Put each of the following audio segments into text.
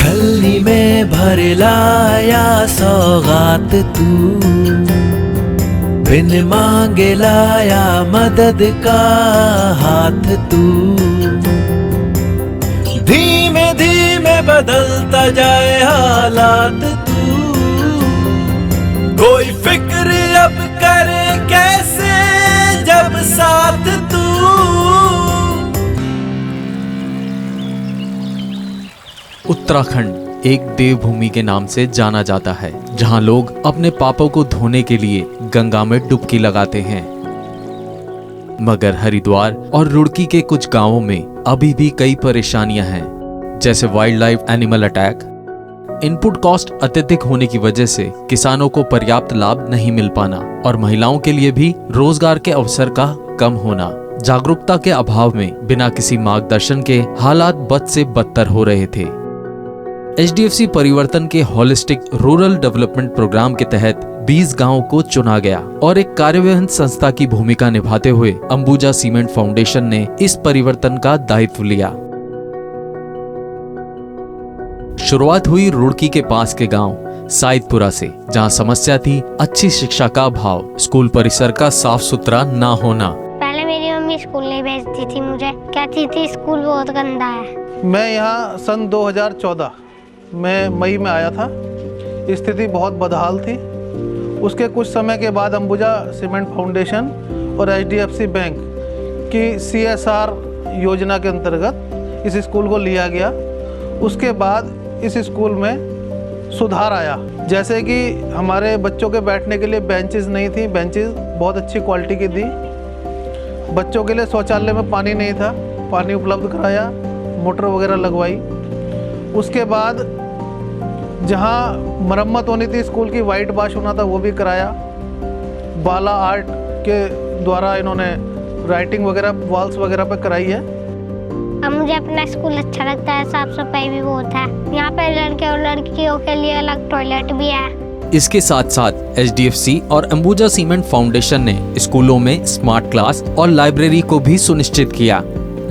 छलनी में भर लाया सौगात तू, बिन मांगे लाया मदद का हाथ तू। धीमे धीमे बदलता जाए हालात तू, कोई फिक्र अब करे कैसे जब साथ तू। उत्तराखंड एक देवभूमि के नाम से जाना जाता है, जहां लोग अपने पापों को धोने के लिए गंगा में डुबकी लगाते हैं। मगर हरिद्वार और रुड़की के कुछ गांवों में अभी भी कई परेशानियां हैं, जैसे wild life animal attack, input cost अत्यधिक होने की वजह से किसानों को पर्याप्त लाभ नहीं मिल पाना और महिलाओं के लिए भी रोजगार के अवसर का कम होना। जागरूकता के अभाव में बिना किसी मार्गदर्शन के हालात बद से बदतर हो रहे थे। एचडीएफसी परिवर्तन के होलिस्टिक रूरल डेवलपमेंट प्रोग्राम के तहत 20 गांवों को चुना गया और एक कार्यवहन संस्था की भूमिका निभाते हुए अंबुजा सीमेंट फाउंडेशन ने इस परिवर्तन का दायित्व लिया। शुरुआत हुई रुड़की के पास के गांव साइदपुरा से, जहां समस्या थी अच्छी शिक्षा का अभाव, स्कूल परिसर का साफ सुथरा ना होना। पहले मेरी मम्मी स्कूल नहीं भेजती थी मुझे, कहती थी स्कूल बहुत गंदा है। मैं यहाँ सन 2014 में मई में आया था। स्थिति बहुत बदहाल थी। उसके कुछ समय के बाद अंबुजा सीमेंट फाउंडेशन और एचडीएफसी बैंक की CSR योजना के अंतर्गत इस स्कूल को लिया गया। उसके बाद इस स्कूल में सुधार आया, जैसे कि हमारे बच्चों के बैठने के लिए बेंचेस नहीं थी, बेंचेस बहुत अच्छी क्वालिटी की थी। बच्चों के लिए शौचालय में पानी नहीं था, पानी उपलब्ध कराया, मोटर वगैरह लगवाई। उसके बाद जहाँ मरम्मत होनी थी स्कूल की, वाइट वॉश होना था, वो भी कराया। बाला आर्ट के द्वारा इन्होंने राइटिंग वगैरह वॉल्स वगैरह पे कराई है। अब मुझे अपना स्कूल अच्छा लगता है, साफ सफाई भी बहुत है। यहाँ पे लड़के और लड़कियों के लिए अलग टॉयलेट भी है। इसके साथ साथ एचडीएफसी और अंबुजा सीमेंट फाउंडेशन ने स्कूलों में स्मार्ट क्लास और लाइब्रेरी को भी सुनिश्चित किया।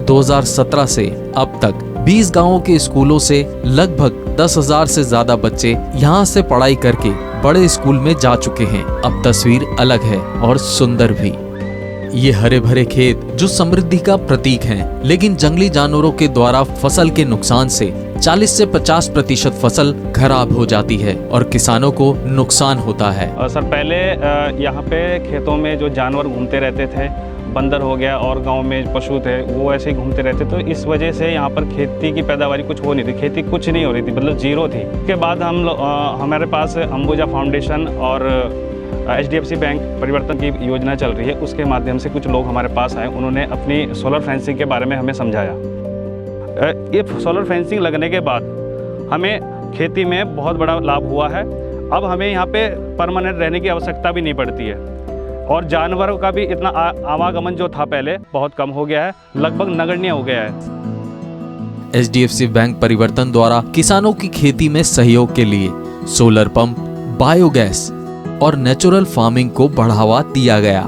2017 से अब तक 20 गांवों के स्कूलों से लगभग 10,000 से ज्यादा बच्चे यहां से पढ़ाई करके बड़े स्कूल में जा चुके हैं। अब तस्वीर अलग है और सुंदर भी। ये हरे भरे खेत जो समृद्धि का प्रतीक हैं, लेकिन जंगली जानवरों के द्वारा फसल के नुकसान से 40 से 50% फसल खराब हो जाती है और किसानों को नुकसान होता है। सर, पहले यहाँ पे खेतों में जो जानवर घूमते रहते थे, बंदर हो गया और गांव में पशु थे, वो ऐसे ही घूमते रहते, तो इस वजह से यहाँ पर खेती की पैदावारी कुछ हो नहीं थी, खेती कुछ नहीं हो रही थी, मतलब जीरो थी। उसके बाद हमारे पास अंबुजा फाउंडेशन और एचडीएफसी बैंक परिवर्तन की योजना चल रही है। उसके माध्यम से कुछ लोग हमारे पास आए, उन्होंने अपनी सोलर फेंसिंग के बारे में हमें समझाया। ये सोलर फेंसिंग लगने के बाद हमें खेती में बहुत बड़ा लाभ हुआ है। अब हमें यहाँ पे परमानेंट रहने की आवश्यकता भी नहीं पड़ती है और जानवरों का भी इतना आवागमन जो था पहले बहुत कम हो गया है, लगभग नगण्य हो गया है। एचडीएफसी बैंक परिवर्तन द्वारा किसानों की खेती में सहयोग के लिए सोलर पंप, बायोगैस और नेचुरल फार्मिंग को बढ़ावा दिया गया।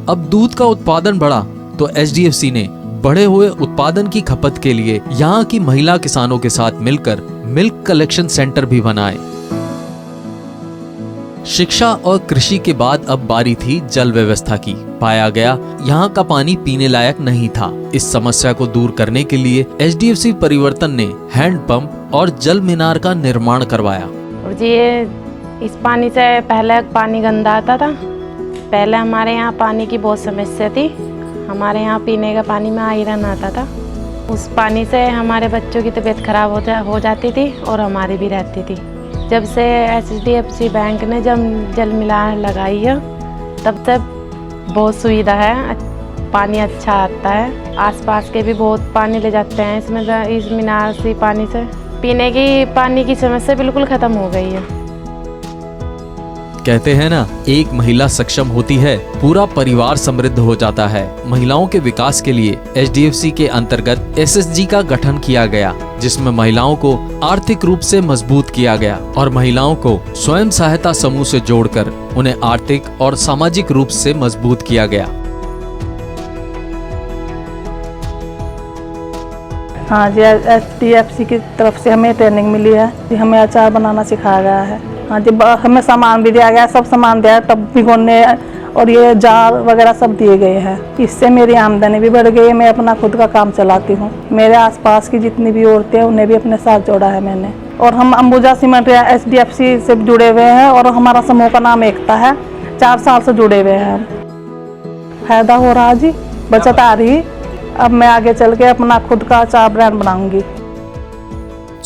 अब दूध का उत्पादन बढ़ा तो एचडीएफसी ने बढ़े हुए उत्पादन की खपत के लिए यहाँ की महिला किसानों के साथ मिलकर मिल्क कलेक्शन सेंटर भी बनाए। शिक्षा और कृषि के बाद अब बारी थी जल व्यवस्था की। पाया गया यहाँ का पानी पीने लायक नहीं था। इस समस्या को दूर करने के लिए एचडीएफसी परिवर्तन ने हैंड पंप और जल मीनार का निर्माण करवाया। और जी इस पानी से पहले पानी गंदा आता था। पहले हमारे यहाँ पानी की बहुत समस्या थी। हमारे यहाँ पीने का पानी में आयरन आता था। उस पानी से हमारे बच्चों की तबीयत खराब हो जाती थी और हमारी भी रहती थी। जब से एचडीएफसी बैंक ने जब जल मीनार लगाई है, तब से बहुत सुविधा है, पानी अच्छा आता है। आसपास के भी बहुत पानी ले जाते हैं इसमें, इस मीनार से पानी से पीने की पानी की समस्या बिल्कुल खत्म हो गई है। कहते हैं ना, एक महिला सक्षम होती है, पूरा परिवार समृद्ध हो जाता है। महिलाओं के विकास के लिए एचडीएफसी के अंतर्गत एसएसजी का गठन किया गया, जिसमें महिलाओं को आर्थिक रूप से मजबूत किया गया और महिलाओं को स्वयं सहायता समूह से जोड़कर उन्हें आर्थिक और सामाजिक रूप से मजबूत किया गया। हाँ जी, HDFC की तरफ से हमें ट्रेनिंग मिली है जी, हमें अचार बनाना सिखाया गया है। हाँ जी, हमें सामान भी दिया गया है, सब सामान दिया है, टब भिगोने और ये जार वगैरह सब दिए गए हैं। इससे मेरी आमदनी भी बढ़ गई है, मैं अपना खुद का काम चलाती हूँ। मेरे आसपास की जितनी भी औरतें हैं उन्हें भी अपने साथ जोड़ा है मैंने। और हम अंबुजा सीमेंट HDFC से जुड़े हुए हैं और हमारा समूह का नाम एकता है। 4 साल से जुड़े हुए हैं हम। फायदा हो रहा जी, बचत आ रही। अब मैं आगे चल के अपना खुद का अचार ब्रांड बनाऊंगी।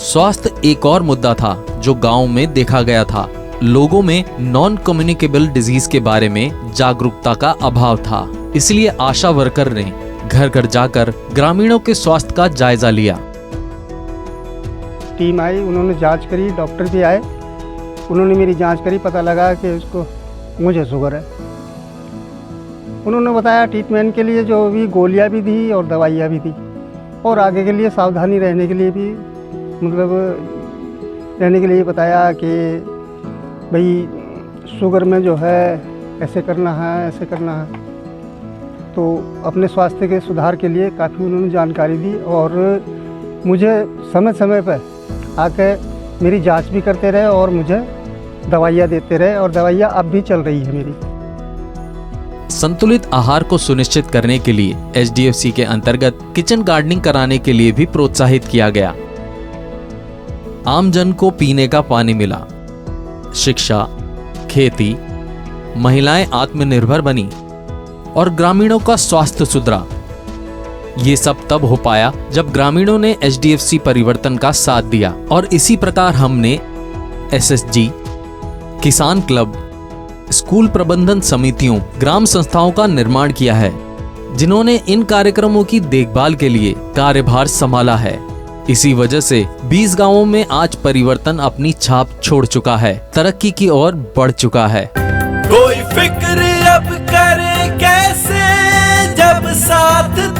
स्वास्थ्य एक और मुद्दा था जो गांव में देखा गया था। लोगों में नॉन कम्युनिकेबल डिजीज के बारे में जागरूकता का अभाव था, इसलिए आशा वर्कर ने घर घर जाकर ग्रामीणों के स्वास्थ्य का जायजा लिया। टीम आई, उन्होंने जांच करी, डॉक्टर भी आए, उन्होंने मेरी जांच करी, पता लगा कि उसको मुझे शुगर है। उन्होंने बताया ट्रीटमेंट के लिए जो भी गोलियां भी दी और दवाइयाँ भी दी, और आगे के लिए सावधानी रहने के लिए भी मतलब रहने के लिए बताया कि भाई शुगर में जो है ऐसे करना है, ऐसे करना है। तो अपने स्वास्थ्य के सुधार के लिए काफ़ी उन्होंने जानकारी दी और मुझे समय समय पर आके मेरी जांच भी करते रहे और मुझे दवाइयाँ देते रहे, और दवाइयाँ अब भी चल रही है मेरी। संतुलित आहार को सुनिश्चित करने के लिए HDFC के अंतर्गत किचन गार्डनिंग कराने के लिए भी प्रोत्साहित किया गया। आमजन को पीने का पानी मिला, शिक्षा, खेती, महिलाएं आत्मनिर्भर बनी और ग्रामीणों का स्वास्थ्य सुधरा। ये सब तब हो पाया जब ग्रामीणों ने HDFC परिवर्तन का साथ दिया, और इसी प्रकार हमने SSG, किसान क्लब, स्कूल प्रबंधन समितियों, ग्राम संस्थाओं का निर्माण किया है, जिन्होंने इन कार्यक्रमों की देखभाल के लिए कार्यभार संभाला है। इसी वजह से 20 गांवों में आज परिवर्तन अपनी छाप छोड़ चुका है, तरक्की की ओर बढ़ चुका है। कोई फिक्र अब करे कैसे जब साथ